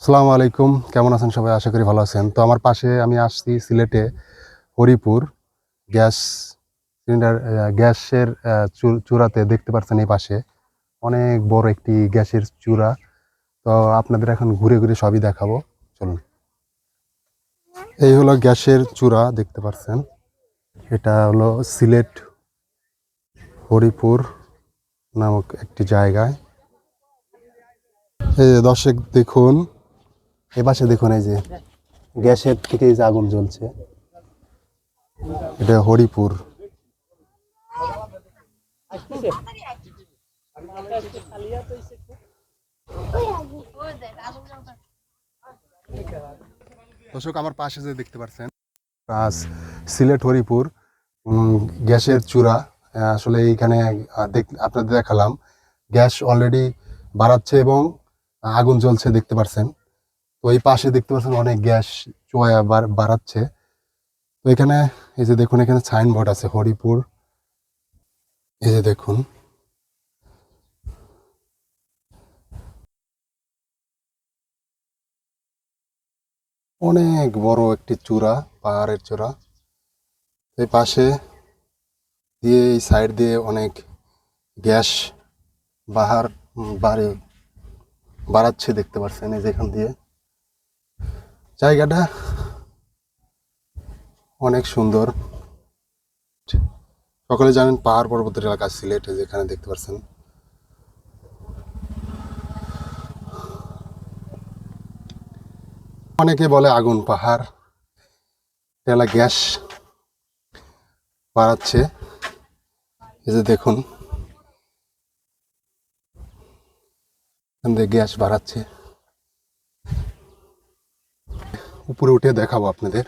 আসসালামু আলাইকুম, কেমন আছেন সবাই? আশা করি ভালো আছেন। তো আমার পাশে আমি আসছি সিলেটে হরিপুর গ্যাস সিলিন্ডার গ্যাসের চূড়াতে দেখতে পাচ্ছেন এই পাশে অনেক বড় একটি গ্যাসের চূড়া। তো আপনাদের এখন ঘুরে ঘুরে সবই দেখাবো, চলুন। এই হলো গ্যাসের চূড়া, দেখতে পাচ্ছেন। এটা হলো সিলেট হরিপুর নামক একটি জায়গায়। এই যে দর্শক দেখুন, এ পাশে দেখুন, এই যে গ্যাসের থেকে এই যে আগুন জ্বলছে, এটা হরিপুর। দর্শক আমার পাশে যে দেখতে পাচ্ছেন সিলেট হরিপুর গ্যাসের চূড়া। আসলে এইখানে আপনাদের দেখালাম গ্যাস অলরেডি বাড়াচ্ছে এবং আগুন জ্বলছে, দেখতে পাচ্ছেন। তো এই পাশে দেখতে পাচ্ছেন অনেক গ্যাস চুয়া বাড়াচ্ছে। তো এখানে এই যে দেখুন, এখানে সাইনবোর্ড আছে হরিপুর, এই যে দেখুন। অনেক বড় একটি চূড়া, পাহাড়ের চূড়া। এই পাশে দিয়ে এই সাইড দিয়ে অনেক গ্যাস বাহার বাড়ে বাড়াচ্ছে, দেখতে পাচ্ছেন। এই যেখান দিয়ে জায়গাটা অনেক সুন্দর। সকলে জানেন পাহাড় পর্বতের এলাকা সিলেট, যেখানে দেখতে পাচ্ছেন। অনেকে বলে আগুন পাহাড়, এটা গ্যাস বাড়াচ্ছে। এই যে দেখুন, গ্যাস বাড়াচ্ছে। উপরে উঠে দেখাবো আপনাদের।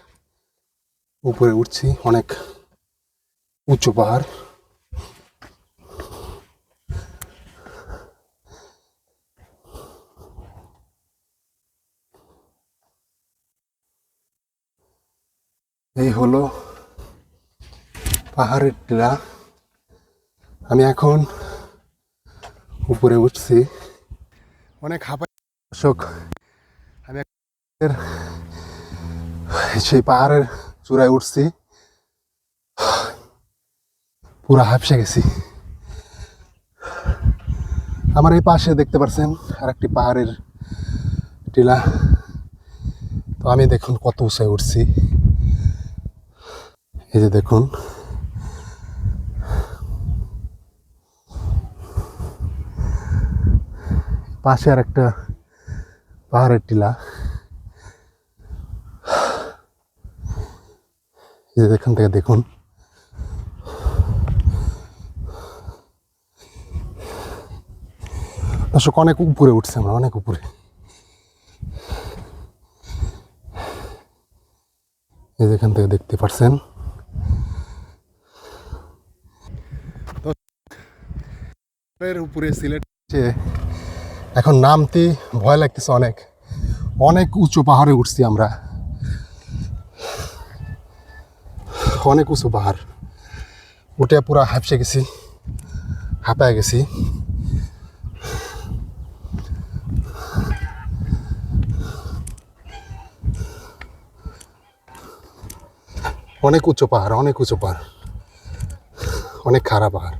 উপরে উঠছি, অনেক উঁচু পাহাড়। এই হলো পাহাড়ের টিলা। আমি এখন উপরে উঠছি, অনেক হাঁপাই। দর্শক, আমি সেই পাহাড়ের চূড়ায় উঠছি, পুরো হাঁপসে গেছি। আমার এই পাশে দেখতে পাচ্ছেন আর একটি পাহাড়ের টিলা। তো আমি দেখুন কত উঁচায় উঠছি, এই যে দেখুন। পাশে আর একটা পাহাড়ের টিলা, এই যে এখান থেকে দেখুন। দর্শক, অনেক উপরে উঠছে, আমরা অনেক উপরে। এই যেখান থেকে দেখতে পাচ্ছেন। উপরে সিলেট এখন নামতে ভয় লাগতেছে, অনেক অনেক উঁচু পাহাড়ে উঠছি আমরা, অনেক উঁচু পাহাড়। উঠে পুরা হাঁপসে গেছি, হাঁপায় গেছি। অনেক উঁচু পাহাড়, অনেক উঁচু পাহাড়, অনেক খারাপ পাহাড়।